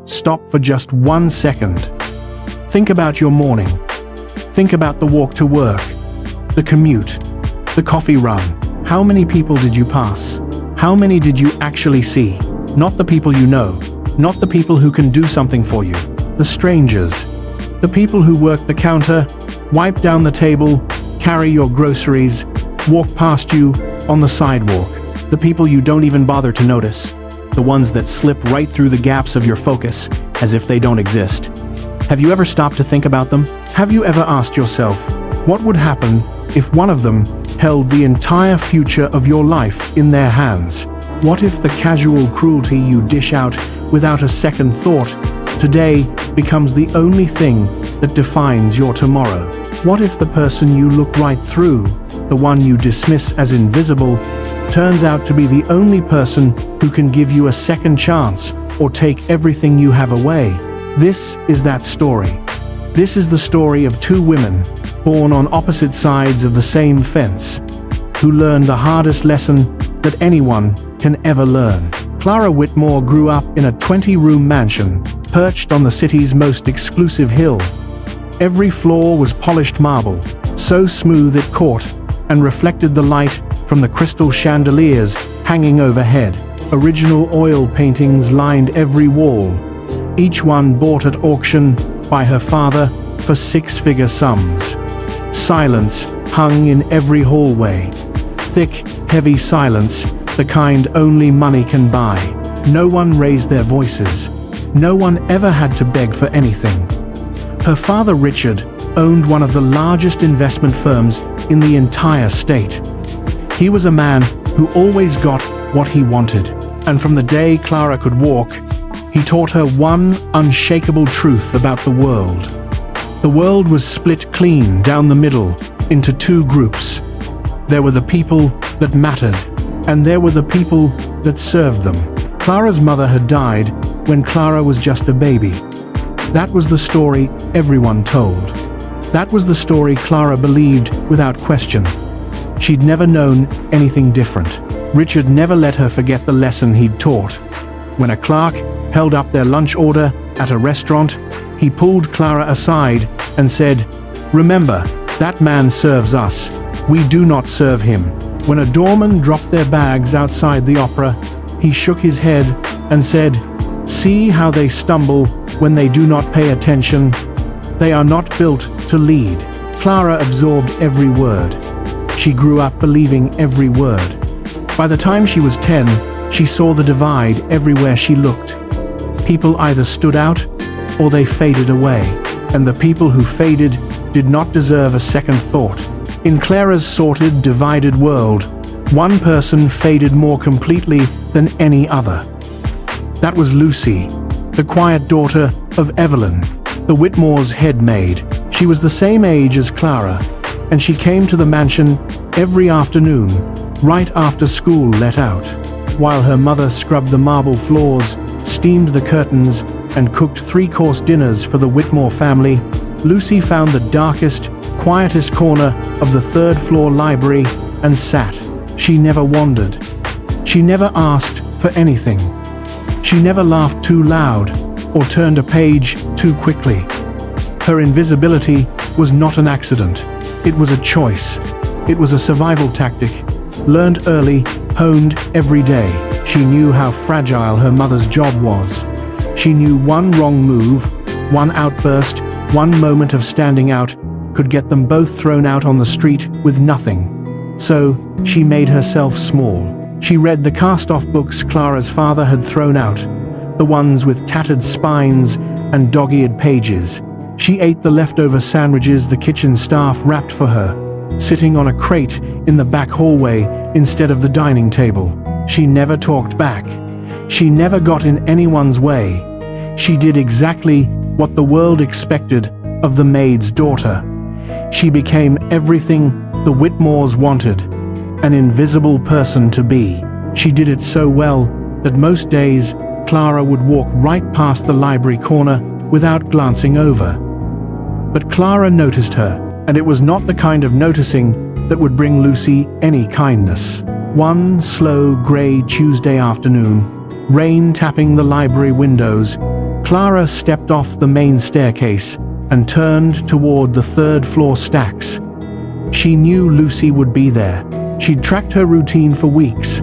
stop for just 1 second. Think about your morning. Think about the walk to work, the commute, the coffee run. How many people did you pass? How many did you actually see? Not the people you know, not the people who can do something for you. The strangers. The people who work the counter, wipe down the table, carry your groceries, walk past you on the sidewalk. The people you don't even bother to notice. The ones that slip right through the gaps of your focus as if they don't exist. Have you ever stopped to think about them? Have you ever asked yourself, what would happen if one of them held the entire future of your life in their hands? What if the casual cruelty you dish out without a second thought today becomes the only thing that defines your tomorrow? What if the person you look right through, the one you dismiss as invisible, turns out to be the only person who can give you a second chance or take everything you have away? This is that story. This is the story of two women, born on opposite sides of the same fence, who learned the hardest lesson that anyone can ever learn. Clara Whitmore grew up in a 20-room mansion, perched on the city's most exclusive hill. Every floor was polished marble, so smooth it caught and reflected the light from the crystal chandeliers hanging overhead. Original oil paintings lined every wall, each one bought at auction by her father for six-figure sums. Silence hung in every hallway. Thick, heavy silence, the kind only money can buy. No one raised their voices. No one ever had to beg for anything. Her father, Richard, owned one of the largest investment firms in the entire state. He was a man who always got what he wanted. And from the day Clara could walk, he taught her one unshakable truth about the world. The world was split clean down the middle into two groups. There were the people that mattered, and there were the people that served them. Clara's mother had died when Clara was just a baby. That was the story everyone told. That was the story Clara believed without question. She'd never known anything different. Richard never let her forget the lesson he'd taught. When a clerk held up their lunch order at a restaurant, he pulled Clara aside and said, "Remember, that man serves us. We do not serve him." When a doorman dropped their bags outside the opera, he shook his head and said, "See how they stumble when they do not pay attention. They are not built to lead." Clara absorbed every word. She grew up believing every word. By the time she was 10, she saw the divide everywhere she looked. People either stood out or they faded away, and the people who faded did not deserve a second thought. In Clara's sorted, divided world, one person faded more completely than any other. That was Lucy, the quiet daughter of Evelyn, the Whitmore's head maid. She was the same age as Clara, and she came to the mansion every afternoon, right after school let out. While her mother scrubbed the marble floors, steamed the curtains, and cooked three-course dinners for the Whitmore family, Lucy found the darkest, quietest corner of the third-floor library and sat. She never wandered. She never asked for anything. She never laughed too loud or turned a page too quickly. Her invisibility was not an accident. It was a choice. It was a survival tactic, learned early, honed every day. She knew how fragile her mother's job was. She knew one wrong move, one outburst, one moment of standing out could get them both thrown out on the street with nothing. So, she made herself small. She read the cast-off books Clara's father had thrown out, the ones with tattered spines and dog-eared pages. She ate the leftover sandwiches the kitchen staff wrapped for her, sitting on a crate in the back hallway instead of the dining table. She never talked back. She never got in anyone's way. She did exactly what the world expected of the maid's daughter. She became everything the Whitmores wanted, an invisible person to be. She did it so well that most days Clara would walk right past the library corner without glancing over. But Clara noticed her, and it was not the kind of noticing that would bring Lucy any kindness. One slow, grey Tuesday afternoon, rain tapping the library windows, Clara stepped off the main staircase and turned toward the third-floor stacks. She knew Lucy would be there. She'd tracked her routine for weeks,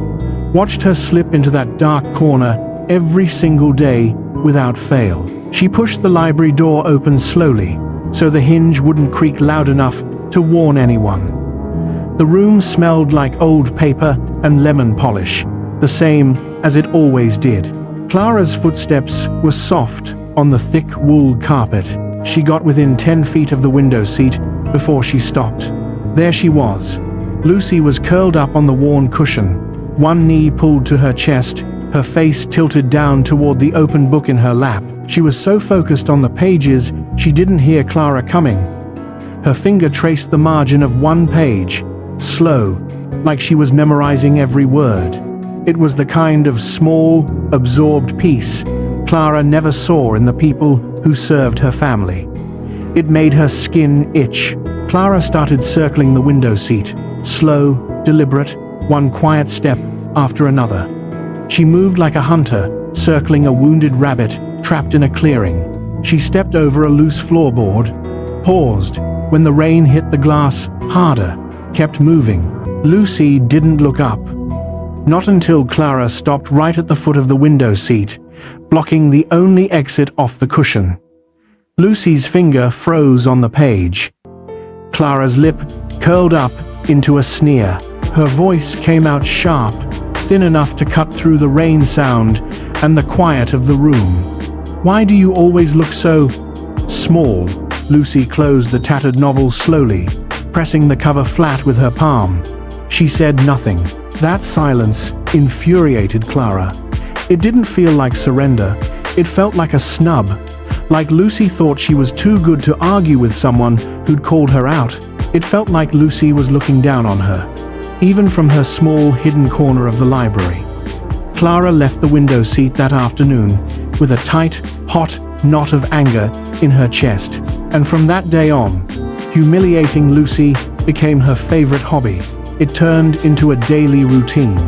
watched her slip into that dark corner every single day without fail. She pushed the library door open slowly, so the hinge wouldn't creak loud enough to warn anyone. The room smelled like old paper and lemon polish, the same as it always did. Clara's footsteps were soft on the thick wool carpet. She got within 10 feet of the window seat before she stopped. There she was. Lucy was curled up on the worn cushion, one knee pulled to her chest, her face tilted down toward the open book in her lap. She was so focused on the pages, she didn't hear Clara coming. Her finger traced the margin of one page, slow, like she was memorizing every word. It was the kind of small, absorbed peace Clara never saw in the people who served her family. It made her skin itch. Clara started circling the window seat, slow, deliberate, one quiet step after another. She moved like a hunter, circling a wounded rabbit trapped in a clearing. She stepped over a loose floorboard, paused when the rain hit the glass harder, kept moving. Lucy didn't look up. Not until Clara stopped right at the foot of the window seat, blocking the only exit off the cushion. Lucy's finger froze on the page. Clara's lip curled up into a sneer. Her voice came out sharp, thin enough to cut through the rain sound and the quiet of the room. "Why do you always look so small?" Lucy closed the tattered novel slowly, pressing the cover flat with her palm. She said nothing. That silence infuriated Clara. It didn't feel like surrender. It felt like a snub, like Lucy thought she was too good to argue with someone who'd called her out. It felt like Lucy was looking down on her, even from her small hidden corner of the library. Clara left the window seat that afternoon with a tight, hot knot of anger in her chest. And from that day on, humiliating Lucy became her favorite hobby. It turned into a daily routine.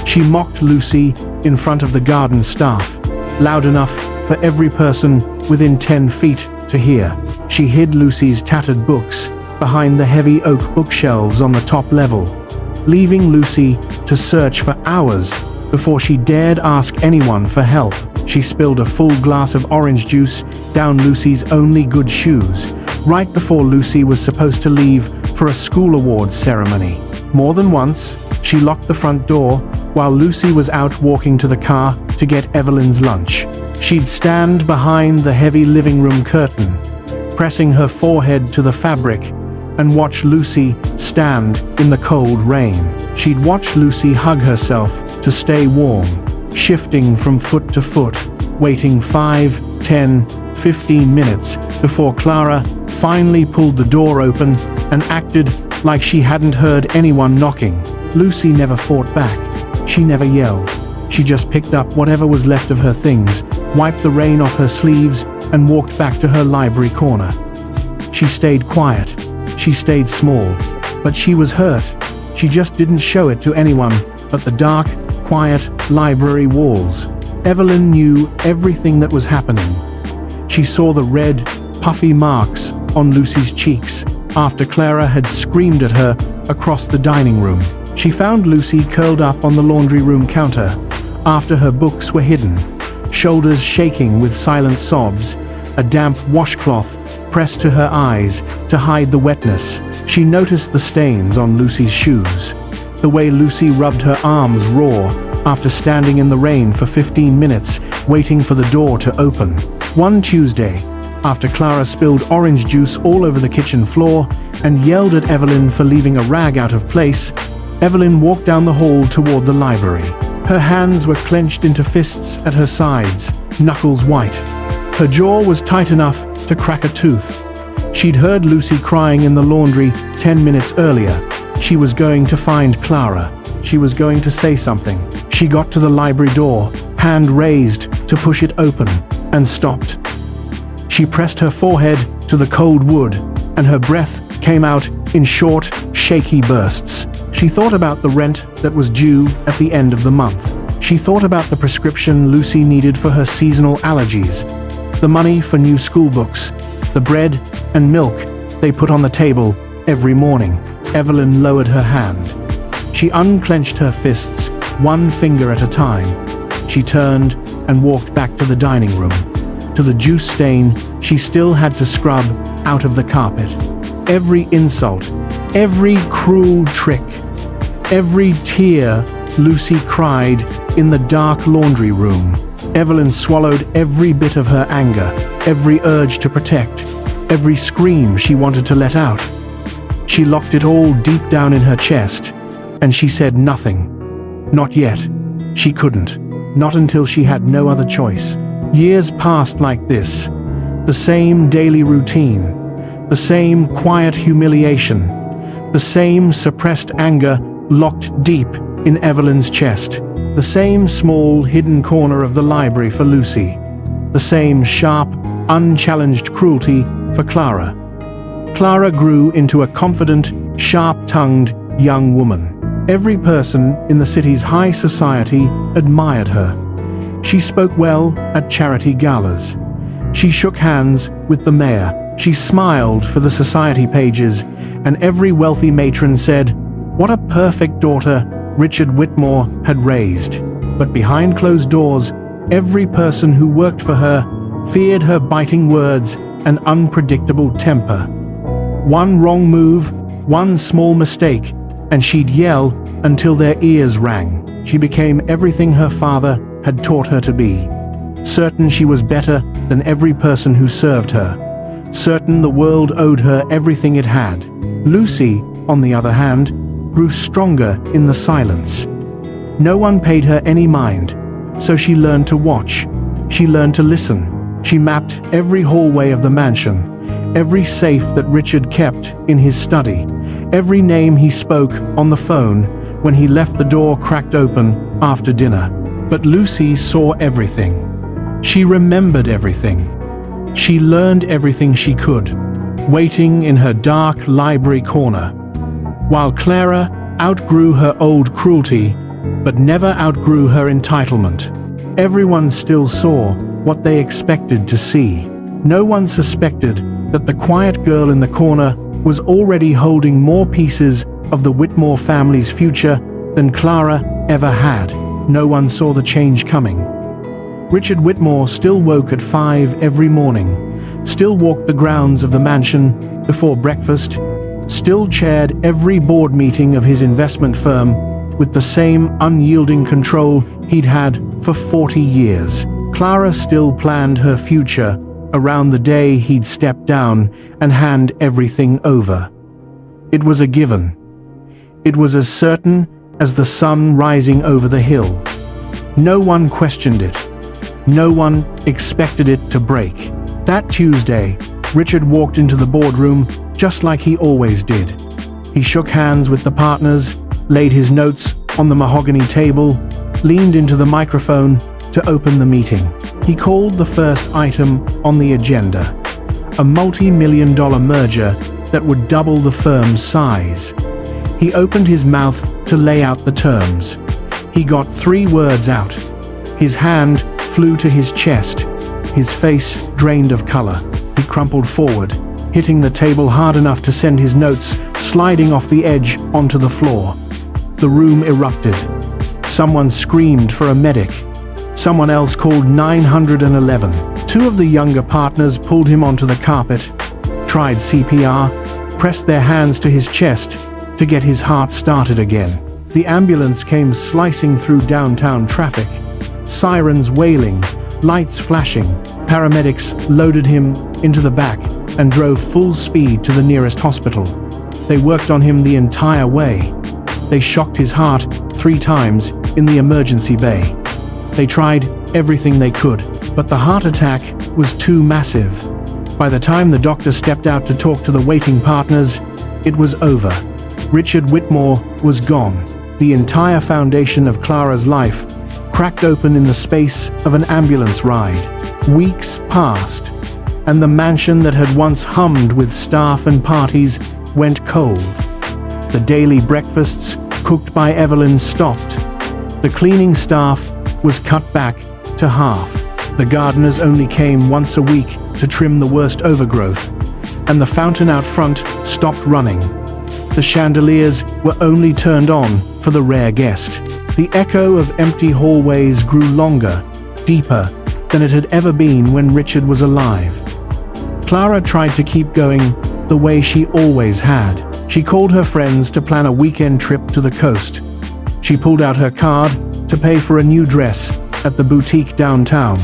She mocked Lucy in front of the garden staff, loud enough for every person within 10 feet to hear. She hid Lucy's tattered books behind the heavy oak bookshelves on the top level, leaving Lucy to search for hours before she dared ask anyone for help. She spilled a full glass of orange juice down Lucy's only good shoes, right before Lucy was supposed to leave for a school awards ceremony. More than once, she locked the front door while Lucy was out walking to the car to get Evelyn's lunch. She'd stand behind the heavy living room curtain, pressing her forehead to the fabric, and watch Lucy stand in the cold rain. She'd watch Lucy hug herself to stay warm, shifting from foot to foot, waiting 5, 10, 15 minutes before Clara finally pulled the door open and acted like she hadn't heard anyone knocking. Lucy never fought back. She never yelled. She just picked up whatever was left of her things, wiped the rain off her sleeves, and walked back to her library corner. She stayed quiet. She stayed small. But she was hurt. She just didn't show it to anyone but the dark, quiet library walls. Evelyn knew everything that was happening. She saw the red, puffy marks on Lucy's cheeks after Clara had screamed at her across the dining room. She found Lucy curled up on the laundry room counter after her books were hidden, shoulders shaking with silent sobs, a damp washcloth pressed to her eyes to hide the wetness. She noticed the stains on Lucy's shoes, the way Lucy rubbed her arms raw after standing in the rain for 15 minutes waiting for the door to open. One Tuesday, after Clara spilled orange juice all over the kitchen floor and yelled at Evelyn for leaving a rag out of place, Evelyn walked down the hall toward the library. Her hands were clenched into fists at her sides, knuckles white. Her jaw was tight enough to crack a tooth. She'd heard Lucy crying in the laundry 10 minutes earlier. She was going to find Clara. She was going to say something. She got to the library door, hand raised to push it open, and stopped. She pressed her forehead to the cold wood, and her breath came out in short, shaky bursts. She thought about the rent that was due at the end of the month. She thought about the prescription Lucy needed for her seasonal allergies, the money for new school books, the bread and milk they put on the table every morning. Evelyn lowered her hand. She unclenched her fists, one finger at a time. She turned and walked back to the dining room, to the juice stain she still had to scrub out of the carpet. Every insult, every cruel trick, every tear Lucy cried in the dark laundry room. Evelyn swallowed every bit of her anger, every urge to protect, every scream she wanted to let out. She locked it all deep down in her chest, and she said nothing. Not yet. She couldn't. Not until she had no other choice. Years passed like this. The same daily routine. The same quiet humiliation. The same suppressed anger locked deep in Evelyn's chest. The same small hidden corner of the library for Lucy. The same sharp, unchallenged cruelty for Clara. Clara grew into a confident, sharp-tongued young woman. Every person in the city's high society admired her. She spoke well at charity galas. She shook hands with the mayor. She smiled for the society pages, and every wealthy matron said, "What a perfect daughter Richard Whitmore had raised." But behind closed doors, every person who worked for her feared her biting words and unpredictable temper. One wrong move, one small mistake, and she'd yell until their ears rang. She became everything her father had taught her to be. Certain she was better than every person who served her. Certain the world owed her everything it had. Lucy, on the other hand, grew stronger in the silence. No one paid her any mind, so she learned to watch. She learned to listen. She mapped every hallway of the mansion, every safe that Richard kept in his study, every name he spoke on the phone when he left the door cracked open after dinner. But Lucy saw everything. She remembered everything. She learned everything she could, waiting in her dark library corner. While Clara outgrew her old cruelty, but never outgrew her entitlement. Everyone still saw what they expected to see. No one suspected that the quiet girl in the corner was already holding more pieces of the Whitmore family's future than Clara ever had. No one saw the change coming. Richard Whitmore still woke at 5 every morning, still walked the grounds of the mansion before breakfast, still chaired every board meeting of his investment firm with the same unyielding control he'd had for 40 years. Clara still planned her future around the day he'd step down and hand everything over. It was a given. It was as certain as the sun rising over the hill. No one questioned it. No one expected it to break. That Tuesday, Richard walked into the boardroom just like he always did. He shook hands with the partners, laid his notes on the mahogany table, leaned into the microphone to open the meeting. He called the first item on the agenda, a multi-million-dollar merger that would double the firm's size. He opened his mouth to lay out the terms. He got 3 words out. His hand flew to his chest. His face drained of color. He crumpled forward, hitting the table hard enough to send his notes sliding off the edge onto the floor. The room erupted. Someone screamed for a medic. Someone else called 911. 2 of the younger partners pulled him onto the carpet, tried CPR, pressed their hands to his chest to get his heart started again. The ambulance came slicing through downtown traffic, sirens wailing, lights flashing. Paramedics loaded him into the back and drove full speed to the nearest hospital. They worked on him the entire way. They shocked his heart 3 times in the emergency bay. They tried everything they could, but the heart attack was too massive. By the time the doctor stepped out to talk to the waiting partners, it was over. Richard Whitmore was gone. The entire foundation of Clara's life cracked open in the space of an ambulance ride. Weeks passed, and the mansion that had once hummed with staff and parties went cold. The daily breakfasts cooked by Evelyn stopped. The cleaning staff was cut back to half. The gardeners only came once a week to trim the worst overgrowth, and the fountain out front stopped running. The chandeliers were only turned on for the rare guest. The echo of empty hallways grew longer, deeper than it had ever been when Richard was alive. Clara tried to keep going the way she always had. She called her friends to plan a weekend trip to the coast. She pulled out her card to pay for a new dress at the boutique downtown.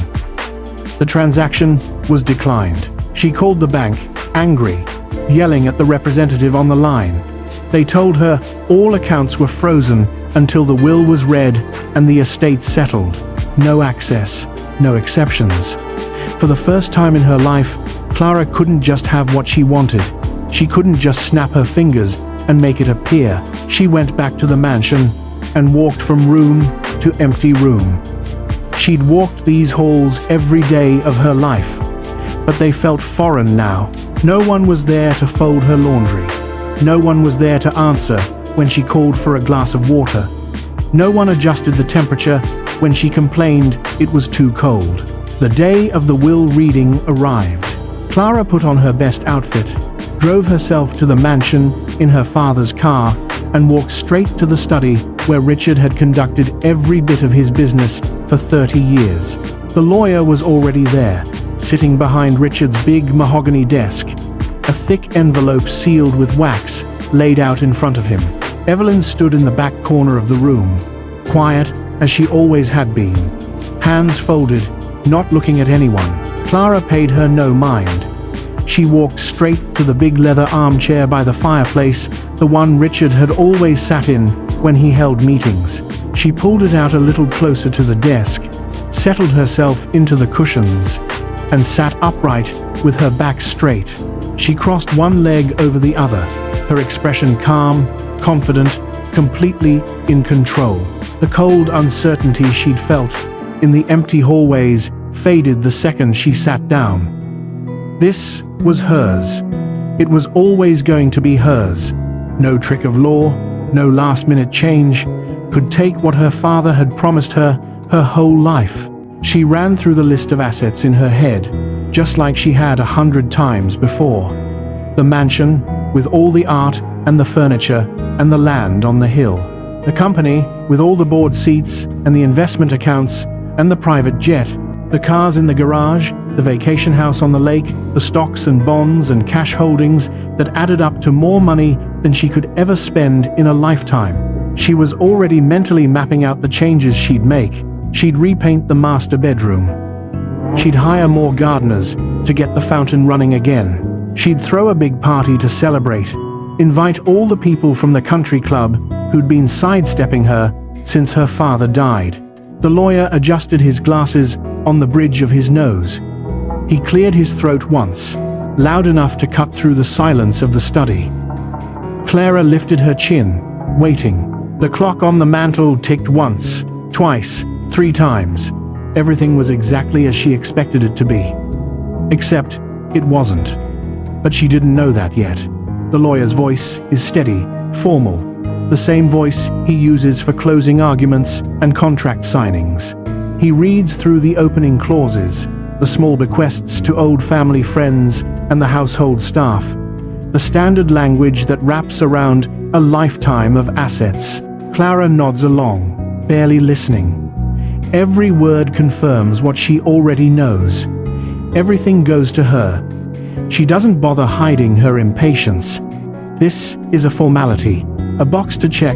The transaction was declined. She called the bank, angry, yelling at the representative on the line. They told her all accounts were frozen until the will was read and the estate settled. No access, no exceptions. For the first time in her life, Clara couldn't just have what she wanted. She couldn't just snap her fingers and make it appear. She went back to the mansion and walked from room to empty room. She'd walked these halls every day of her life, but they felt foreign now. No one was there to fold her laundry. No one was there to answer when she called for a glass of water. No one adjusted the temperature when she complained it was too cold. The day of the will reading arrived. Clara put on her best outfit, drove herself to the mansion in her father's car, and walked straight to the study where Richard had conducted every bit of his business for 30 years. The lawyer was already there, sitting behind Richard's big mahogany desk, a thick envelope sealed with wax laid out in front of him. Evelyn stood in the back corner of the room, quiet as she always had been, hands folded, not looking at anyone. Clara paid her no mind. She walked straight to the big leather armchair by the fireplace, the one Richard had always sat in when he held meetings. She pulled it out a little closer to the desk, settled herself into the cushions, and sat upright with her back straight. She crossed one leg over the other, her expression calm, confident, completely in control. The cold uncertainty she'd felt in the empty hallways faded the second she sat down. This was hers. It was always going to be hers. No trick of law, no last-minute change could take what her father had promised her whole life. She ran through the list of assets in her head, just like she had 100 times before. The mansion, with all the art and the furniture and the land on the hill. The company, with all the board seats and the investment accounts and the private jet. The cars in the garage, the vacation house on the lake, the stocks and bonds and cash holdings that added up to more money than she could ever spend in a lifetime. She was already mentally mapping out the changes she'd make. She'd repaint the master bedroom. She'd hire more gardeners to get the fountain running again. She'd throw a big party to celebrate, invite all the people from the country club who'd been sidestepping her since her father died. The lawyer adjusted his glasses on the bridge of his nose. He cleared his throat once, loud enough to cut through the silence of the study. Clara lifted her chin, waiting. The clock on the mantel ticked once, twice, 3 times. Everything was exactly as she expected it to be. Except it wasn't. But she didn't know that yet. The lawyer's voice is steady, formal, the same voice he uses for closing arguments and contract signings. He reads through the opening clauses, the small bequests to old family friends and the household staff, the standard language that wraps around a lifetime of assets. Clara nods along, barely listening. Every word confirms what she already knows. Everything goes to her. She doesn't bother hiding her impatience. This is a formality, a box to check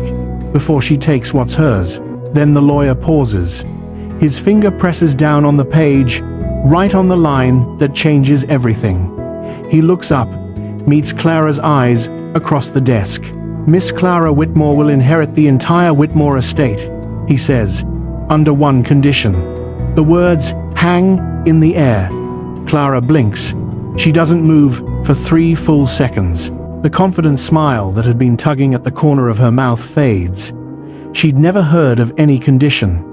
before she takes what's hers. Then the lawyer pauses. His finger presses down on the page, right on the line that changes everything. He looks up, meets Clara's eyes across the desk. Miss Clara Whitmore will inherit the entire Whitmore estate, he says, under one condition. The words hang in the air. Clara blinks. She doesn't move for 3 full seconds. The confident smile that had been tugging at the corner of her mouth fades. She'd never heard of any condition.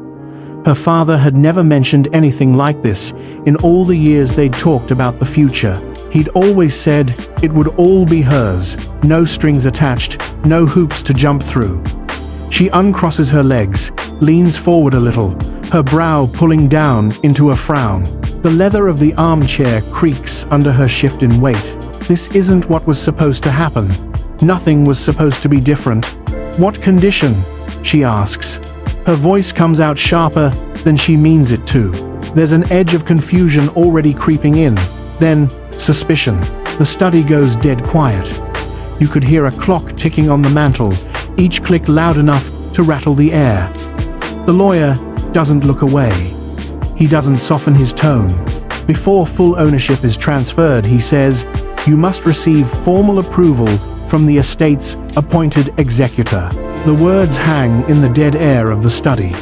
Her father had never mentioned anything like this in all the years they'd talked about the future. He'd always said it would all be hers, no strings attached, no hoops to jump through. She uncrosses her legs, leans forward a little, her brow pulling down into a frown. The leather of the armchair creaks under her shift in weight. This isn't what was supposed to happen. Nothing was supposed to be different. What condition? She asks. Her voice comes out sharper than she means it to. There's an edge of confusion already creeping in. Then, suspicion. The study goes dead quiet. You could hear a clock ticking on the mantel, each click loud enough to rattle the air. The lawyer doesn't look away. He doesn't soften his tone. Before full ownership is transferred, he says, "You must receive formal approval from the estate's appointed executor." The words hang in the dead air of the study.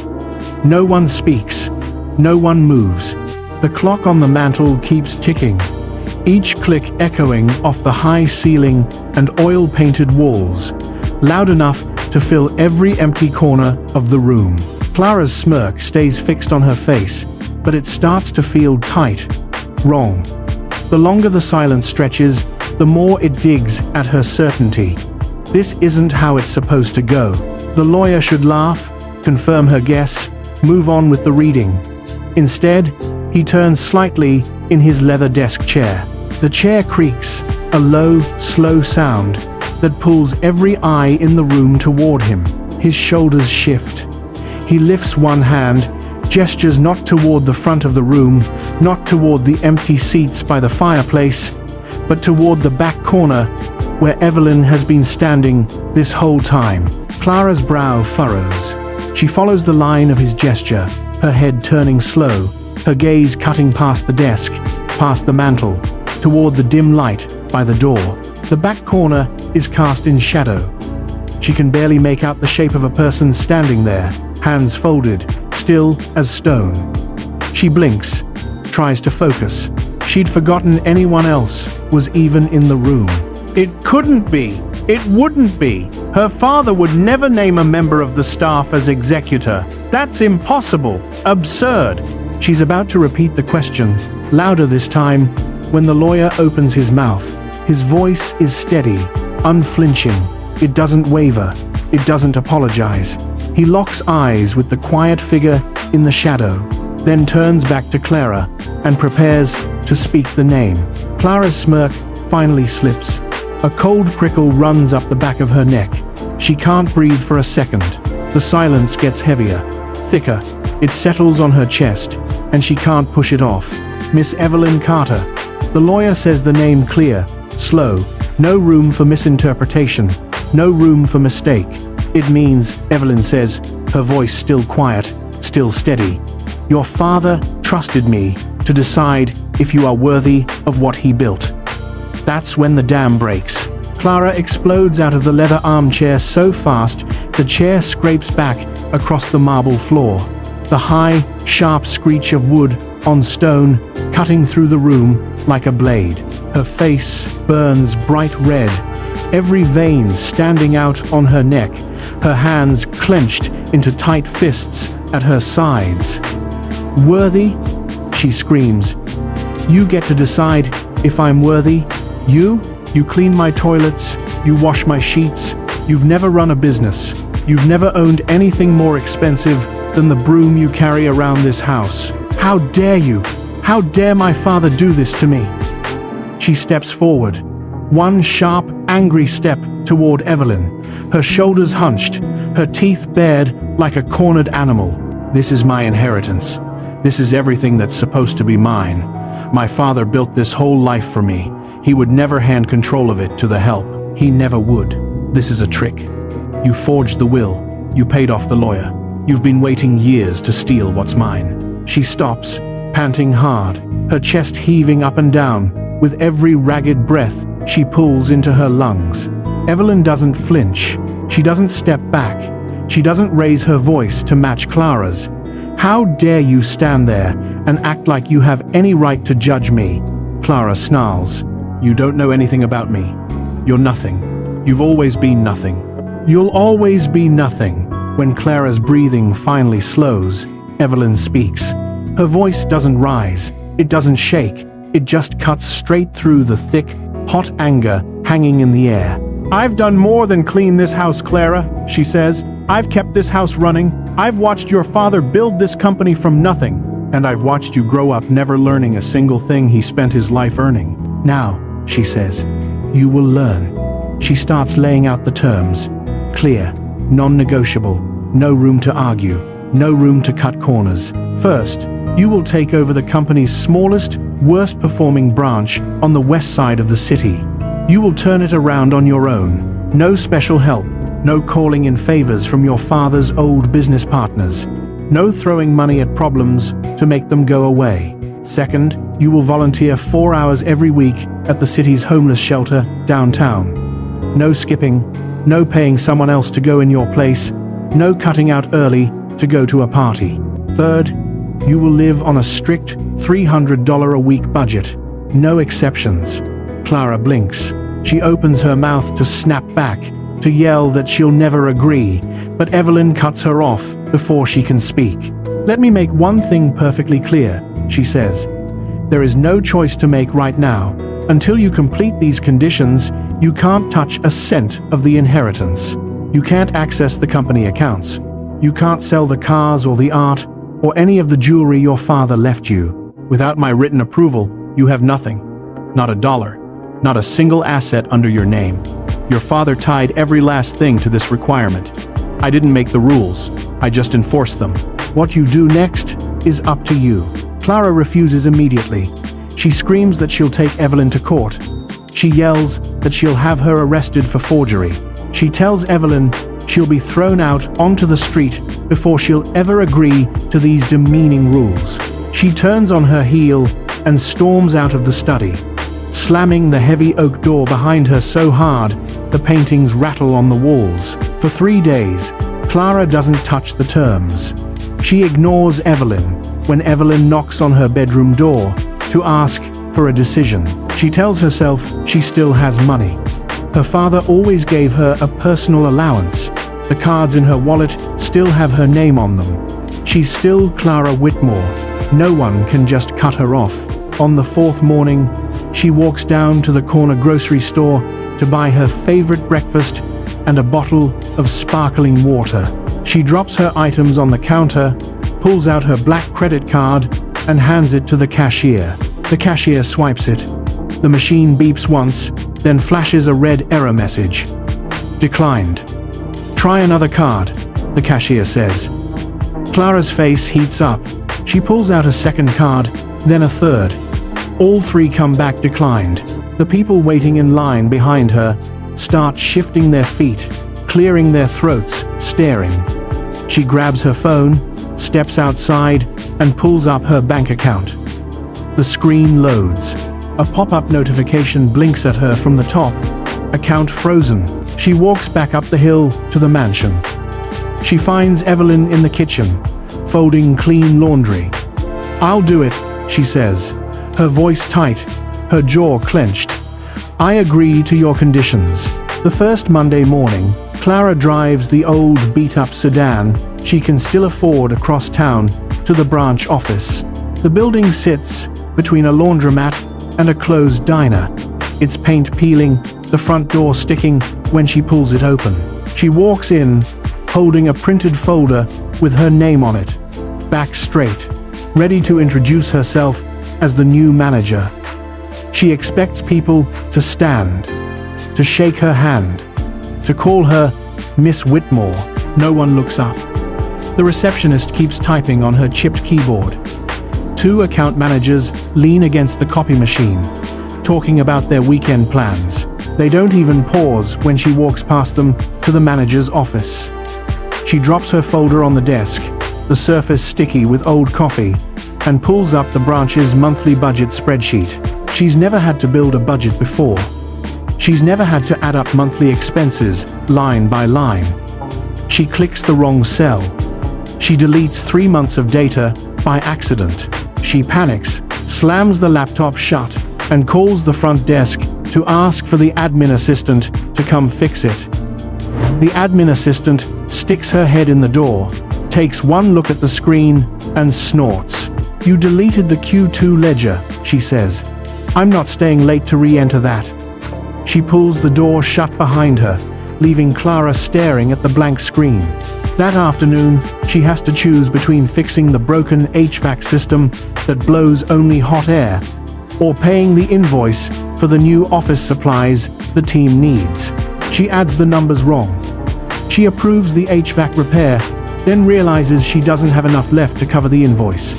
No one speaks. No one moves. The clock on the mantel keeps ticking, each click echoing off the high ceiling and oil-painted walls, loud enough to fill every empty corner of the room. Clara's smirk stays fixed on her face, but it starts to feel tight, wrong. The longer the silence stretches, the more it digs at her certainty. This isn't how it's supposed to go. The lawyer should laugh, confirm her guess, move on with the reading. Instead, he turns slightly in his leather desk chair. The chair creaks, a low, slow sound that pulls every eye in the room toward him. His shoulders shift. He lifts one hand, gestures not toward the front of the room, not toward the empty seats by the fireplace, but toward the back corner where Evelyn has been standing this whole time. Clara's brow furrows. She follows the line of his gesture, her head turning slow, her gaze cutting past the desk, past the mantel, toward the dim light by the door. The back corner is cast in shadow. She can barely make out the shape of a person standing there, hands folded, still as stone. She blinks, tries to focus. She'd forgotten anyone else was even in the room. It couldn't be. It wouldn't be. Her father would never name a member of the staff as executor. That's impossible. Absurd. She's about to repeat the question, louder this time, when the lawyer opens his mouth. His voice is steady, unflinching. It doesn't waver. It doesn't apologize. He locks eyes with the quiet figure in the shadow, then turns back to Clara and prepares to speak the name. Clara's smirk finally slips. A cold prickle runs up the back of her neck. She can't breathe for a second. The silence gets heavier, thicker. It settles on her chest, and she can't push it off. Miss Evelyn Carter. The lawyer says the name clear, slow. No room for misinterpretation. No room for mistake. It means, Evelyn says, her voice still quiet, still steady. Your father trusted me to decide if you are worthy of what he built. That's when the dam breaks. Clara explodes out of the leather armchair so fast the chair scrapes back across the marble floor. The high, sharp screech of wood on stone cutting through the room like a blade. Her face burns bright red, every vein standing out on her neck, her hands clenched into tight fists at her sides. Worthy? She screams. You get to decide if I'm worthy? You clean my toilets, you wash my sheets, you've never run a business, you've never owned anything more expensive than the broom you carry around this house. How dare you? How dare my father do this to me? She steps forward, one sharp, angry step toward Evelyn, her shoulders hunched, her teeth bared like a cornered animal. This is my inheritance. This is everything that's supposed to be mine. My father built this whole life for me. He would never hand control of it to the help. He never would. This is a trick. You forged the will. You paid off the lawyer. You've been waiting years to steal what's mine. She stops, panting hard, her chest heaving up and down with every ragged breath she pulls into her lungs. Evelyn doesn't flinch. She doesn't step back. She doesn't raise her voice to match Clara's. How dare you stand there and act like you have any right to judge me? Clara snarls. You don't know anything about me. You're nothing. You've always been nothing. You'll always be nothing. When Clara's breathing finally slows, Evelyn speaks. Her voice doesn't rise. It doesn't shake. It just cuts straight through the thick, hot anger hanging in the air. I've done more than clean this house, Clara, she says. I've kept this house running. I've watched your father build this company from nothing, and I've watched you grow up never learning a single thing he spent his life earning. Now, she says, you will learn. She starts laying out the terms. Clear, non-negotiable, no room to argue, no room to cut corners. First, you will take over the company's smallest, worst-performing branch on the west side of the city. You will turn it around on your own. No special help, no calling in favors from your father's old business partners. No throwing money at problems to make them go away. Second, you will volunteer 4 hours every week at the city's homeless shelter downtown. No skipping, no paying someone else to go in your place, no cutting out early to go to a party. Third, you will live on a strict $300 a week budget. No exceptions. Clara blinks. She opens her mouth to snap back, to yell that she'll never agree, but Evelyn cuts her off before she can speak. Let me make one thing perfectly clear, she says. There is no choice to make right now. Until you complete these conditions, you can't touch a cent of the inheritance. You can't access the company accounts. You can't sell the cars or the art or any of the jewelry your father left you. Without my written approval, you have nothing. Not a dollar. Not a single asset under your name. Your father tied every last thing to this requirement. I didn't make the rules. I just enforced them. What you do next is up to you. Clara refuses immediately. She screams that she'll take Evelyn to court. She yells that she'll have her arrested for forgery. She tells Evelyn she'll be thrown out onto the street before she'll ever agree to these demeaning rules. She turns on her heel and storms out of the study, slamming the heavy oak door behind her so hard the paintings rattle on the walls. For 3 days, Clara doesn't touch the terms. She ignores Evelyn when Evelyn knocks on her bedroom door to ask for a decision. She tells herself she still has money. Her father always gave her a personal allowance. The cards in her wallet still have her name on them. She's still Clara Whitmore. No one can just cut her off. On the 4th morning, she walks down to the corner grocery store to buy her favorite breakfast and a bottle of sparkling water. She drops her items on the counter, pulls out her black credit card, and hands it to the cashier. The cashier swipes it. The machine beeps once, then flashes a red error message. Declined. Try another card, the cashier says. Clara's face heats up. She pulls out a second card, then a third. All 3 come back declined. The people waiting in line behind her start shifting their feet, clearing their throats, staring. She grabs her phone, steps outside, and pulls up her bank account. The screen loads. A pop-up notification blinks at her from the top. Account frozen. She walks back up the hill to the mansion. She finds Evelyn in the kitchen, folding clean laundry. I'll do it, she says, her voice tight, her jaw clenched. I agree to your conditions. The first Monday morning, Clara drives the old beat-up sedan she can still afford across town to the branch office. The building sits between a laundromat and a closed diner, its paint peeling, the front door sticking when she pulls it open. She walks in, holding a printed folder with her name on it, back straight, ready to introduce herself as the new manager. She expects people to stand, to shake her hand, to call her Miss Whitmore. No one looks up. The receptionist keeps typing on her chipped keyboard. 2 account managers lean against the copy machine, talking about their weekend plans. They don't even pause when she walks past them to the manager's office. She drops her folder on the desk, the surface sticky with old coffee, and pulls up the branch's monthly budget spreadsheet. She's never had to build a budget before. She's never had to add up monthly expenses line by line. She clicks the wrong cell. She deletes 3 months of data by accident. She panics, slams the laptop shut, and calls the front desk to ask for the admin assistant to come fix it. The admin assistant sticks her head in the door, takes one look at the screen, and snorts. You deleted the Q2 ledger, she says. I'm not staying late to re-enter that. She pulls the door shut behind her, leaving Clara staring at the blank screen. That afternoon, She has to choose between fixing the broken HVAC system that blows only hot air, or paying the invoice for the new office supplies the team needs. She adds the numbers wrong. She approves the HVAC repair, then realizes she doesn't have enough left to cover the invoice.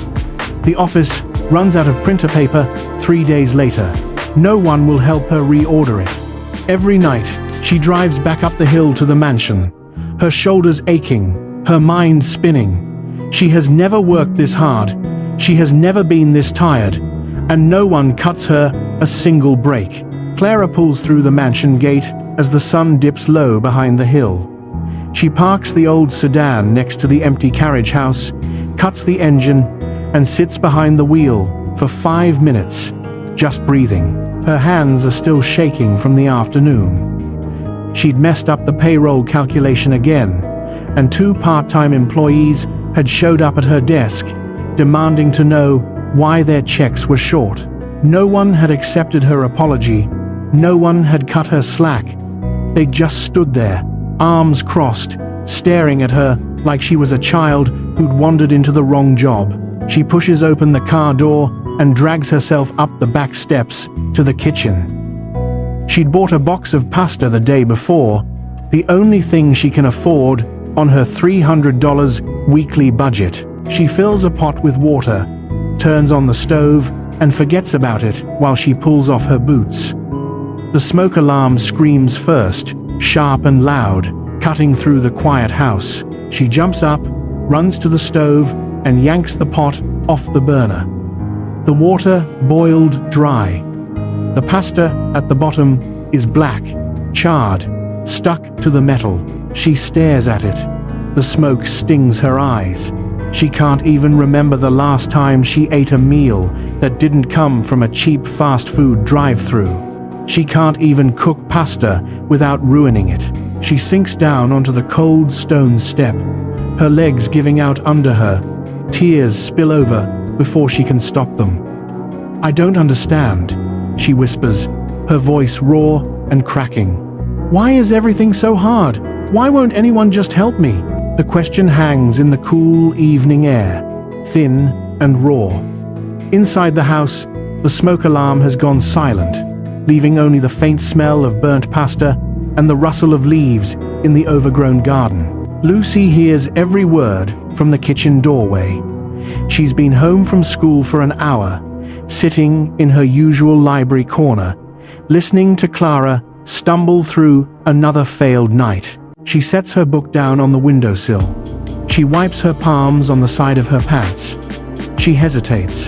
The office runs out of printer paper 3 days later. No one will help her reorder it. Every night, she drives back up the hill to the mansion, her shoulders aching, her mind spinning. She has never worked this hard, she has never been this tired, and no one cuts her a single break. Clara pulls through the mansion gate as the sun dips low behind the hill. She parks the old sedan next to the empty carriage house, cuts the engine, and sits behind the wheel for 5 minutes, just breathing. Her hands are still shaking from the afternoon. She'd messed up the payroll calculation again, and 2 part-time employees had showed up at her desk, demanding to know why their checks were short. No one had accepted her apology. No one had cut her slack. They just stood there, arms crossed, staring at her like she was a child who'd wandered into the wrong job. She pushes open the car door and drags herself up the back steps to the kitchen. She'd bought a box of pasta the day before, the only thing she can afford on her $300 weekly budget. She fills a pot with water, turns on the stove, and forgets about it while she pulls off her boots. The smoke alarm screams first, sharp and loud, cutting through the quiet house. She jumps up, runs to the stove, and yanks the pot off the burner. The water boiled dry. The pasta at the bottom is black, charred, stuck to the metal. She stares at it. The smoke stings her eyes. She can't even remember the last time she ate a meal that didn't come from a cheap fast food drive-through. She can't even cook pasta without ruining it. She sinks down onto the cold stone step, her legs giving out under her. Tears spill over before she can stop them. "I don't understand," she whispers, her voice raw and cracking. "Why is everything so hard? Why won't anyone just help me?" The question hangs in the cool evening air, thin and raw. Inside the house, the smoke alarm has gone silent, leaving only the faint smell of burnt pasta and the rustle of leaves in the overgrown garden. Lucy hears every word from the kitchen doorway. She's been home from school for an hour, sitting in her usual library corner, listening to Clara stumble through another failed night. She sets her book down on the windowsill. She wipes her palms on the side of her pants. She hesitates.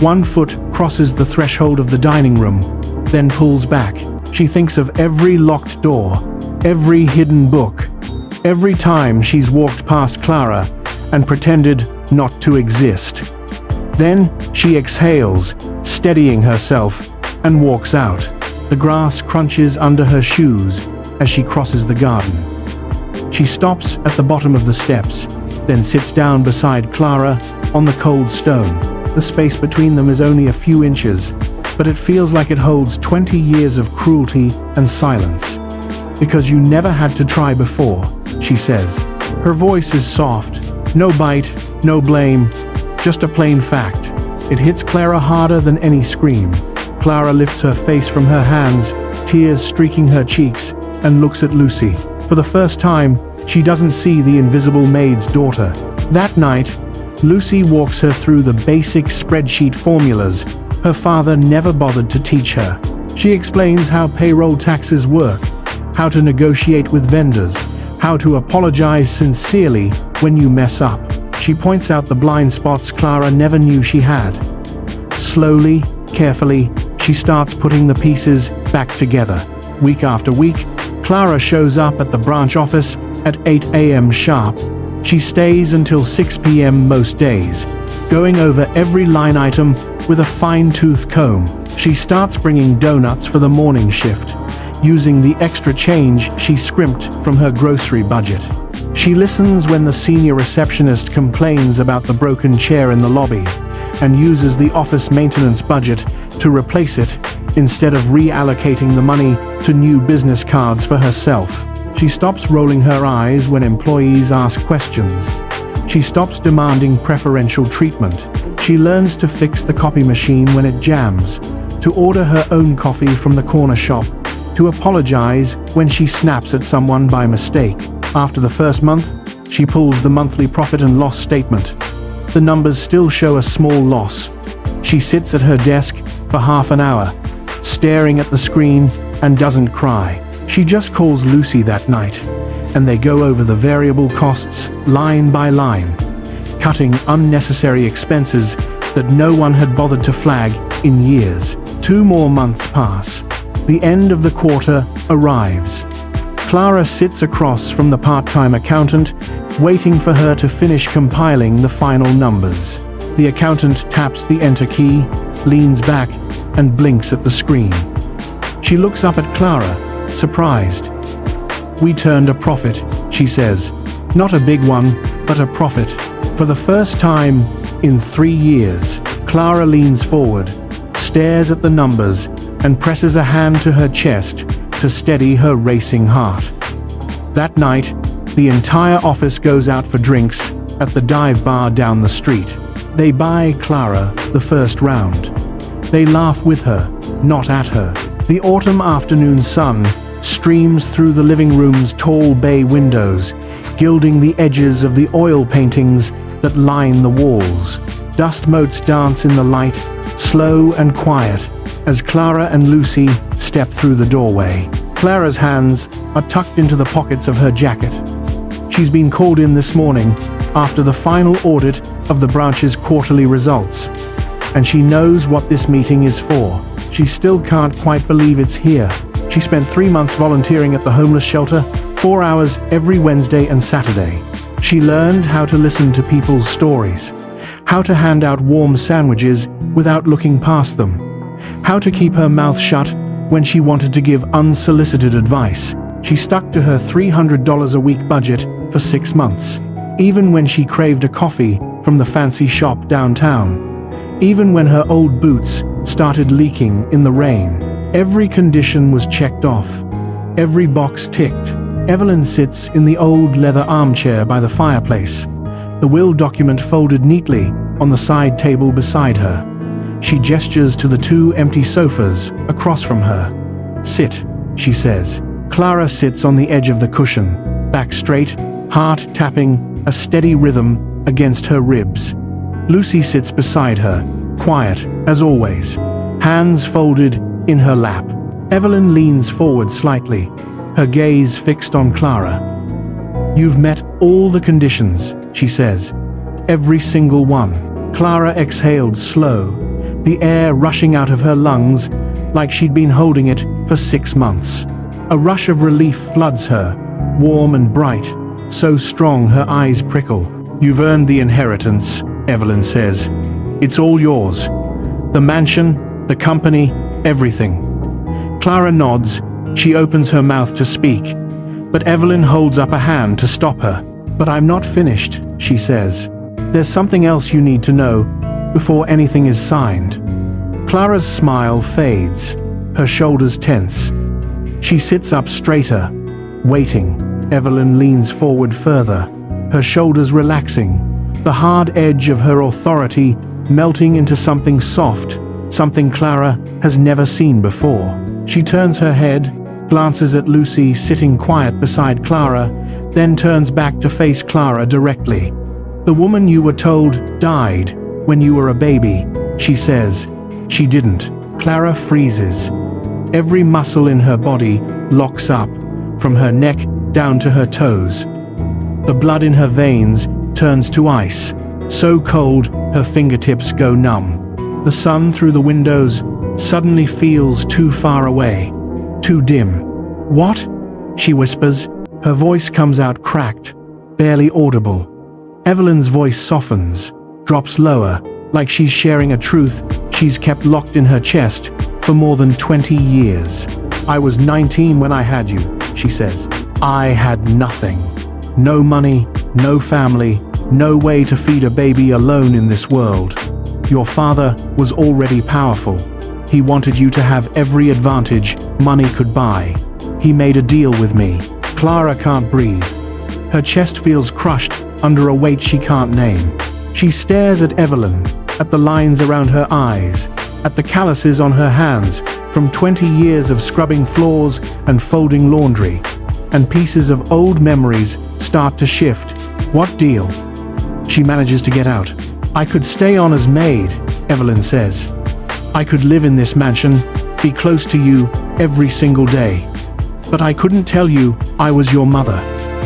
One foot crosses the threshold of the dining room, then pulls back. She thinks of every locked door, every hidden book, every time she's walked past Clara and pretended not to exist. Then she exhales, steadying herself, and walks out. The grass crunches under her shoes as she crosses the garden. She stops at the bottom of the steps, then sits down beside Clara on the cold stone. The space between them is only a few inches, but it feels like it holds 20 years of cruelty and silence. "Because you never had to try before," she says. Her voice is soft, no bite, no blame, just a plain fact. It hits Clara harder than any scream. Clara lifts her face from her hands, tears streaking her cheeks, and looks at Lucy. For the first time, she doesn't see the invisible maid's daughter. That night, Lucy walks her through the basic spreadsheet formulas her father never bothered to teach her. She explains how payroll taxes work, how to negotiate with vendors, how to apologize sincerely when you mess up. She points out the blind spots Clara never knew she had. Slowly, carefully, she starts putting the pieces back together. Week after week, Clara shows up at the branch office at 8 a.m. sharp. She stays until 6 p.m. most days, going over every line item with a fine-tooth comb. She starts bringing donuts for the morning shift, using the extra change she scrimped from her grocery budget. She listens when the senior receptionist complains about the broken chair in the lobby, and uses the office maintenance budget to replace it instead of reallocating the money to new business cards for herself. She stops rolling her eyes when employees ask questions. She stops demanding preferential treatment. She learns to fix the copy machine when it jams, to order her own coffee from the corner shop, to apologize when she snaps at someone by mistake. After the first month, she pulls the monthly profit and loss statement. The numbers still show a small loss. She sits at her desk for half an hour, staring at the screen, and doesn't cry. She just calls Lucy that night, and they go over the variable costs line by line, cutting unnecessary expenses that no one had bothered to flag in years. 2 more months pass. The end of the quarter arrives. Clara sits across from the part-time accountant, waiting for her to finish compiling the final numbers. The accountant taps the enter key, leans back, and blinks at the screen. She looks up at Clara, surprised. "We turned a profit," she says. "Not a big one, but a profit. For the first time in 3 years." Clara leans forward, stares at the numbers, and presses a hand to her chest to steady her racing heart. That night, the entire office goes out for drinks at the dive bar down the street. They buy Clara the first round. They laugh with her, not at her. The autumn afternoon sun streams through the living room's tall bay windows, gilding the edges of the oil paintings that line the walls. Dust motes dance in the light, slow and quiet, as Clara and Lucy step through the doorway. Clara's hands are tucked into the pockets of her jacket. She's been called in this morning after the final audit of the branch's quarterly results, and she knows what this meeting is for. She still can't quite believe it's here. She spent 3 months volunteering at the homeless shelter, 4 hours every Wednesday and Saturday. She learned how to listen to people's stories, how to hand out warm sandwiches without looking past them, how to keep her mouth shut when she wanted to give unsolicited advice. She stuck to her $300 a week budget for 6 months, even when she craved a coffee from the fancy shop downtown, even when her old boots started leaking in the rain. Every condition was checked off, every box ticked. Evelyn sits in the old leather armchair by the fireplace, the will document folded neatly on the side table beside her. She gestures to the 2 empty sofas across from her. "Sit," she says. Clara sits on the edge of the cushion, back straight, heart tapping a steady rhythm against her ribs. Lucy sits beside her, quiet as always, hands folded in her lap. Evelyn leans forward slightly, her gaze fixed on Clara. "You've met all the conditions," she says. "Every single one." Clara exhaled slow, the air rushing out of her lungs like she'd been holding it for 6 months. A rush of relief floods her, warm and bright, so strong her eyes prickle. "You've earned the inheritance," Evelyn says. "It's all yours. The mansion, the company, everything." Clara nods. She opens her mouth to speak, but Evelyn holds up a hand to stop her. "But I'm not finished," she says. "There's something else you need to know before anything is signed." Clara's smile fades, her shoulders tense. She sits up straighter, waiting. Evelyn leans forward further, her shoulders relaxing, the hard edge of her authority melting into something soft, something Clara has never seen before. She turns her head, glances at Lucy sitting quiet beside Clara, then turns back to face Clara directly. "The woman you were told died when you were a baby," she says. "She didn't." Clara freezes. Every muscle in her body locks up, from her neck down to her toes. The blood in her veins turns to ice, so cold her fingertips go numb. The sun through the windows suddenly feels too far away, too dim. "What?" she whispers. Her voice comes out cracked, barely audible. Evelyn's voice softens, drops lower, like she's sharing a truth she's kept locked in her chest for more than 20 years. "I was 19 when I had you," she says. "I had nothing. No money, no family, no way to feed a baby alone in this world. Your father was already powerful. He wanted you to have every advantage money could buy. He made a deal with me." Clara can't breathe. Her chest feels crushed under a weight she can't name. She stares at Evelyn, at the lines around her eyes, at the calluses on her hands from 20 years of scrubbing floors and folding laundry, and pieces of old memories start to shift. What deal? She manages to get out. I could stay on as maid, Evelyn says. I could live in this mansion, be close to you every single day. But I couldn't tell you I was your mother.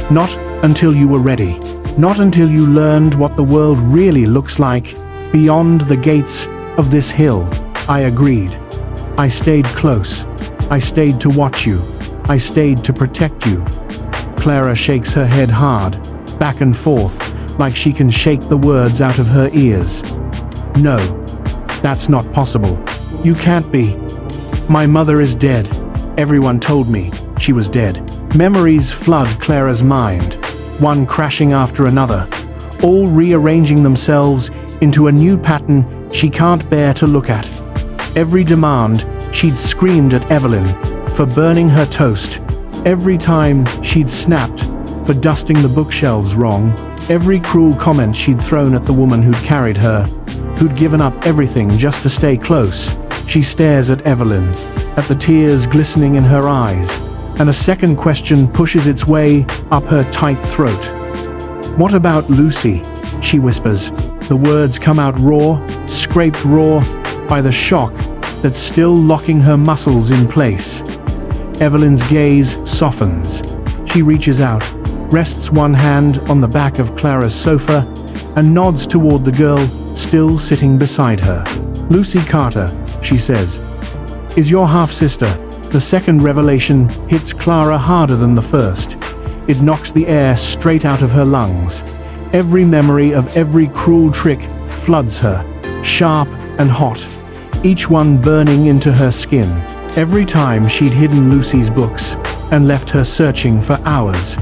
Not until you were ready. Not until you learned what the world really looks like beyond the gates of this hill. I agreed. I stayed close. I stayed to watch you. I stayed to protect you. Clara shakes her head hard, back and forth, like she can shake the words out of her ears. No, that's not possible. You can't be. My mother is dead. Everyone told me she was dead. Memories flood Clara's mind, one crashing after another, all rearranging themselves into a new pattern she can't bear to look at. Every demand she'd screamed at Evelyn for burning her toast, every time she'd snapped for dusting the bookshelves wrong, every cruel comment she'd thrown at the woman who'd carried her, who'd given up everything just to stay close. She stares at Evelyn, at the tears glistening in her eyes, and a second question pushes its way up her tight throat. What about Lucy? She whispers. The words come out raw, scraped raw by the shock that's still locking her muscles in place. Evelyn's gaze softens. She reaches out, rests one hand on the back of Clara's sofa, and nods toward the girl still sitting beside her. Lucy Carter, she says, is your half-sister. The second revelation hits Clara harder than the first. It knocks the air straight out of her lungs. Every memory of every cruel trick floods her, sharp and hot, each one burning into her skin. Every time she'd hidden Lucy's books and left her searching for hours.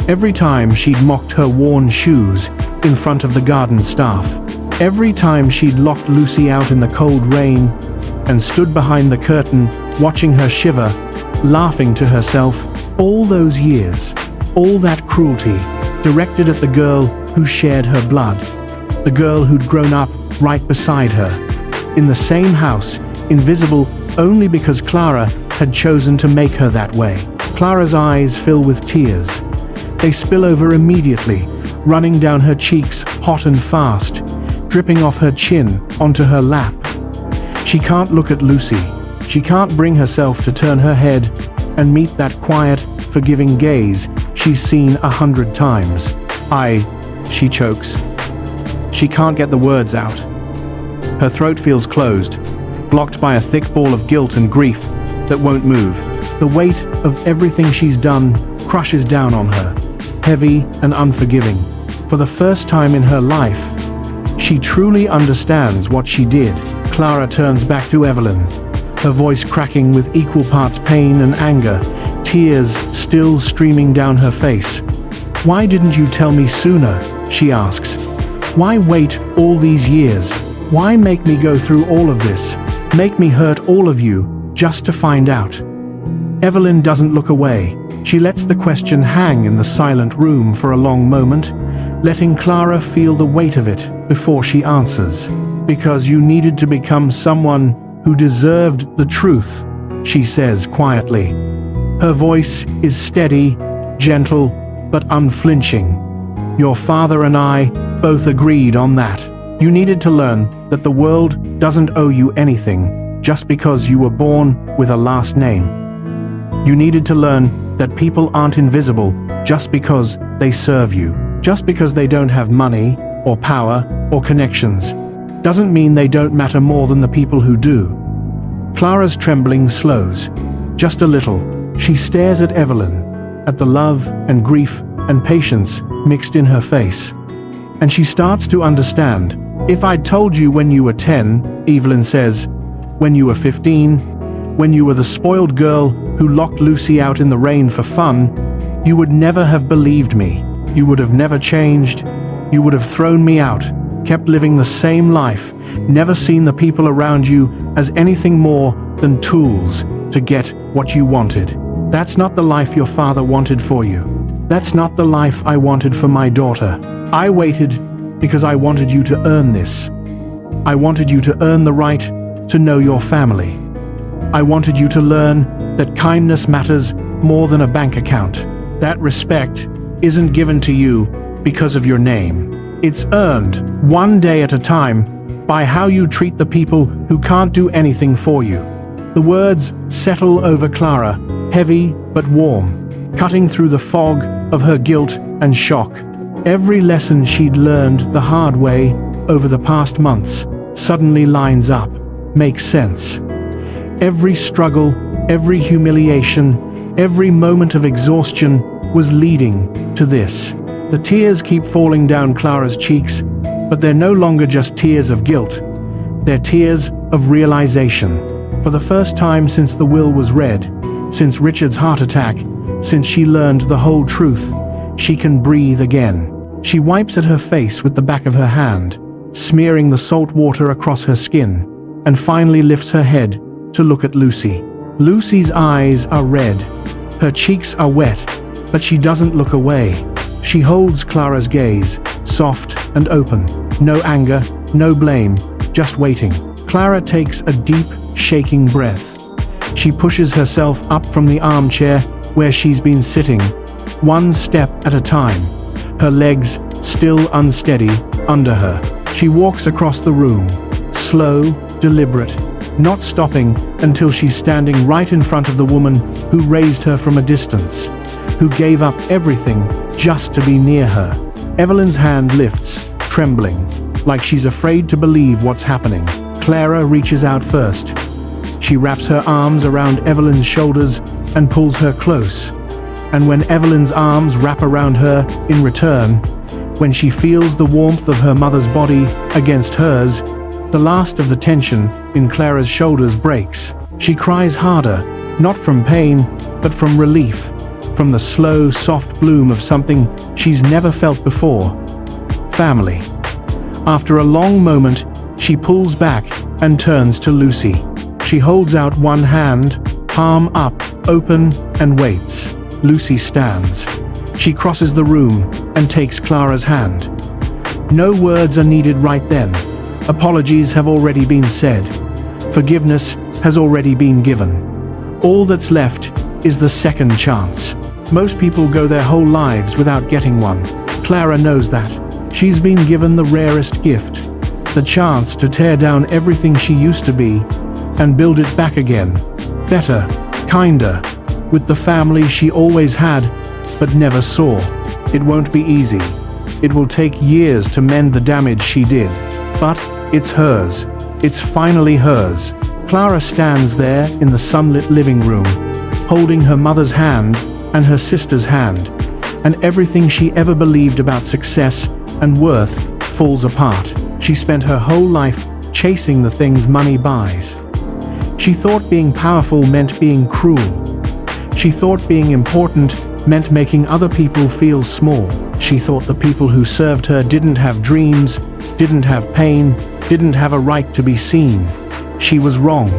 Every time she'd mocked her worn shoes in front of the garden staff. Every time she'd locked Lucy out in the cold rain and stood behind the curtain watching her shiver, laughing to herself. All those years, all that cruelty, directed at the girl who shared her blood, the girl who'd grown up right beside her, in the same house, invisible only because Clara had chosen to make her that way. Clara's eyes fill with tears. They spill over immediately, running down her cheeks hot and fast, dripping off her chin onto her lap. She can't look at Lucy. She can't bring herself to turn her head and meet that quiet, forgiving gaze she's seen 100 times. She chokes. She can't get the words out. Her throat feels closed, blocked by a thick ball of guilt and grief that won't move. The weight of everything she's done crushes down on her, heavy and unforgiving. For the first time in her life, she truly understands what she did. Clara turns back to Evelyn, her voice cracking with equal parts pain and anger, tears still streaming down her face. Why didn't you tell me sooner? She asks. Why wait all these years? Why make me go through all of this? Make me hurt all of you just to find out? Evelyn doesn't look away. She lets the question hang in the silent room for a long moment, letting Clara feel the weight of it before she answers. Because you needed to become someone who deserved the truth, she says quietly. Her voice is steady, gentle, but unflinching. Your father and I both agreed on that. You needed to learn that the world doesn't owe you anything just because you were born with a last name. You needed to learn that people aren't invisible just because they serve you. Just because they don't have money, or power, or connections, doesn't mean they don't matter more than the people who do. Clara's trembling slows, just a little. She stares at Evelyn, at the love and grief and patience mixed in her face. And she starts to understand. If I'd told you when you were 10, Evelyn says, when you were 15, when you were the spoiled girl who locked Lucy out in the rain for fun, you would never have believed me. You would have never changed. You would have thrown me out, kept living the same life, never seen the people around you as anything more than tools to get what you wanted. That's not the life your father wanted for you. That's not the life I wanted for my daughter. I waited because I wanted you to earn this. I wanted you to earn the right to know your family. I wanted you to learn that kindness matters more than a bank account. That respect isn't given to you because of your name. It's earned, one day at a time, by how you treat the people who can't do anything for you. The words settle over Clara, heavy but warm, cutting through the fog of her guilt and shock. Every lesson she'd learned the hard way over the past months suddenly lines up, makes sense. Every struggle, every humiliation, every moment of exhaustion was leading to this. The tears keep falling down Clara's cheeks, but they're no longer just tears of guilt. They're tears of realization. For the first time since the will was read, since Richard's heart attack, since she learned the whole truth, she can breathe again. She wipes at her face with the back of her hand, smearing the salt water across her skin, and finally lifts her head to look at Lucy. Lucy's eyes are red. Her cheeks are wet, but she doesn't look away. She holds Clara's gaze, soft and open. No anger, no blame, just waiting. Clara takes a deep, shaking breath. She pushes herself up from the armchair where she's been sitting, one step at a time, her legs still unsteady under her. She walks across the room, slow, deliberate, not stopping until she's standing right in front of the woman who raised her from a distance, who gave up everything just to be near her. Evelyn's hand lifts, trembling, like she's afraid to believe what's happening. Clara reaches out first. She wraps her arms around Evelyn's shoulders and pulls her close. And when Evelyn's arms wrap around her in return, when she feels the warmth of her mother's body against hers, the last of the tension in Clara's shoulders breaks. She cries harder, not from pain, but from relief, from the slow, soft bloom of something she's never felt before. Family. After a long moment, she pulls back and turns to Lucy. She holds out one hand, palm up, open, and waits. Lucy stands. She crosses the room and takes Clara's hand. No words are needed right then. Apologies have already been said. Forgiveness has already been given. All that's left is the second chance. Most people go their whole lives without getting one. Clara knows that. She's been given the rarest gift, the chance to tear down everything she used to be and build it back again, better, kinder, with the family she always had but never saw. It won't be easy. It will take years to mend the damage she did, but it's hers. It's finally hers. Clara stands there in the sunlit living room, holding her mother's hand and her sister's hand, and everything she ever believed about success and worth falls apart. She spent her whole life chasing the things money buys. She thought being powerful meant being cruel. She thought being important meant making other people feel small. She thought the people who served her didn't have dreams, didn't have pain, didn't have a right to be seen. She was wrong.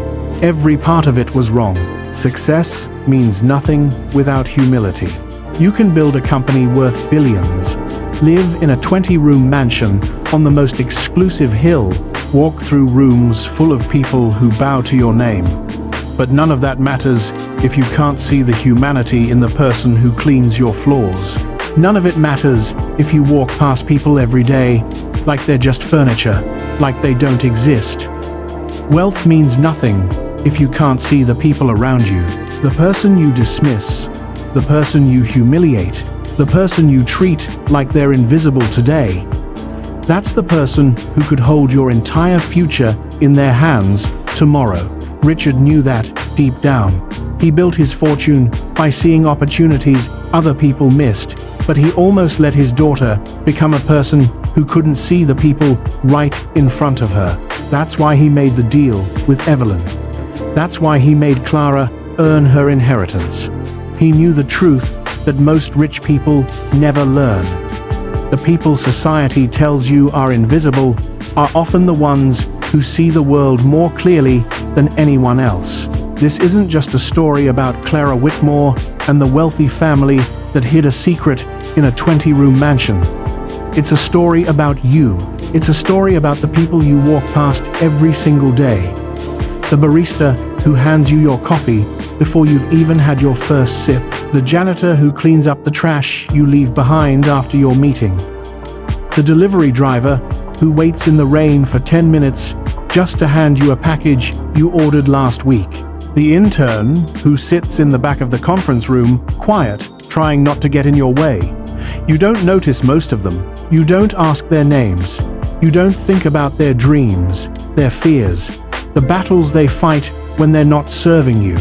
Every part of it was wrong. Success means nothing without humility. You can build a company worth billions, live in a 20-room mansion on the most exclusive hill, walk through rooms full of people who bow to your name. But none of that matters if you can't see the humanity in the person who cleans your floors. None of it matters if you walk past people every day like they're just furniture, like they don't exist. Wealth means nothing if you can't see the people around you. The person you dismiss, the person you humiliate, the person you treat like they're invisible today. That's the person who could hold your entire future in their hands tomorrow. Richard knew that deep down. He built his fortune by seeing opportunities other people missed, but he almost let his daughter become a person who couldn't see the people right in front of her. That's why he made the deal with Evelyn. That's why he made Clara earn her inheritance. He knew the truth that most rich people never learn. The people society tells you are invisible are often the ones who see the world more clearly than anyone else. This isn't just a story about Clara Whitmore and the wealthy family that hid a secret in a 20-room mansion. It's a story about you. It's a story about the people you walk past every single day. The barista who hands you your coffee before you've even had your first sip. The janitor who cleans up the trash you leave behind after your meeting. The delivery driver who waits in the rain for 10 minutes just to hand you a package you ordered last week. The intern who sits in the back of the conference room, quiet, trying not to get in your way. You don't notice most of them. You don't ask their names. You don't think about their dreams, their fears, the battles they fight when they're not serving you.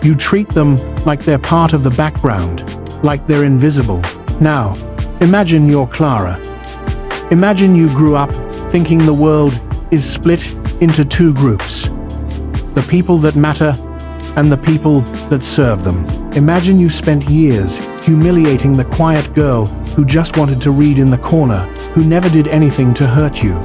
You treat them like they're part of the background, like they're invisible. Now, imagine you're Clara. Imagine you grew up thinking the world is split into two groups. The people that matter and the people that serve them. Imagine you spent years humiliating the quiet girl who just wanted to read in the corner, who never did anything to hurt you.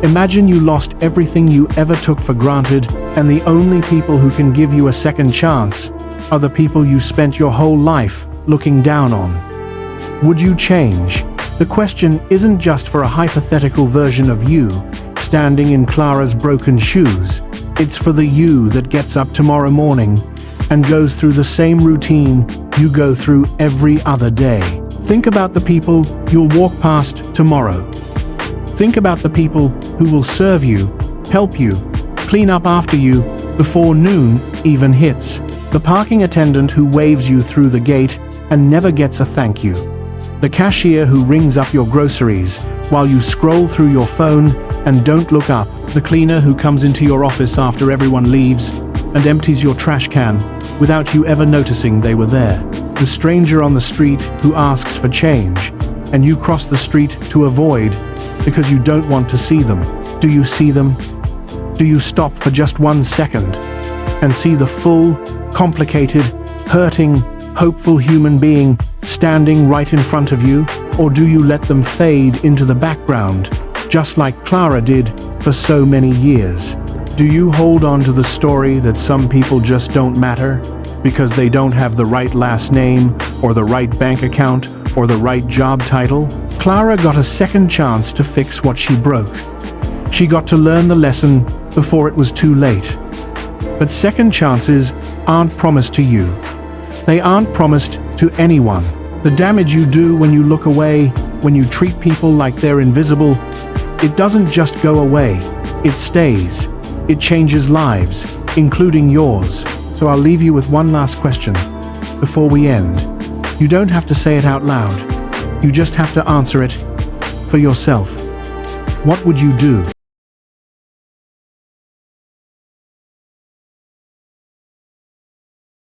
Imagine you lost everything you ever took for granted, and the only people who can give you a second chance are the people you spent your whole life looking down on. Would you change? The question isn't just for a hypothetical version of you standing in Clara's broken shoes. It's for the you that gets up tomorrow morning and goes through the same routine you go through every other day. Think about the people you'll walk past tomorrow. Think about the people who will serve you, help you, clean up after you before noon even hits. The parking attendant who waves you through the gate and never gets a thank you. The cashier who rings up your groceries while you scroll through your phone and don't look up. The cleaner who comes into your office after everyone leaves and empties your trash can without you ever noticing they were there. The stranger on the street who asks for change and you cross the street to avoid because you don't want to see them. Do you see them? Do you stop for just 1 second and see the full, complicated, hurting, hopeful human being standing right in front of you? Or do you let them fade into the background, just like Clara did for so many years? Do you hold on to the story that some people just don't matter because they don't have the right last name or the right bank account or the right job title? Clara got a second chance to fix what she broke. She got to learn the lesson before it was too late. But second chances aren't promised to you. They aren't promised to anyone. The damage you do when you look away, when you treat people like they're invisible, it doesn't just go away. It stays. It changes lives, including yours. So I'll leave you with one last question before we end. You don't have to say it out loud. You just have to answer it for yourself. What would you do?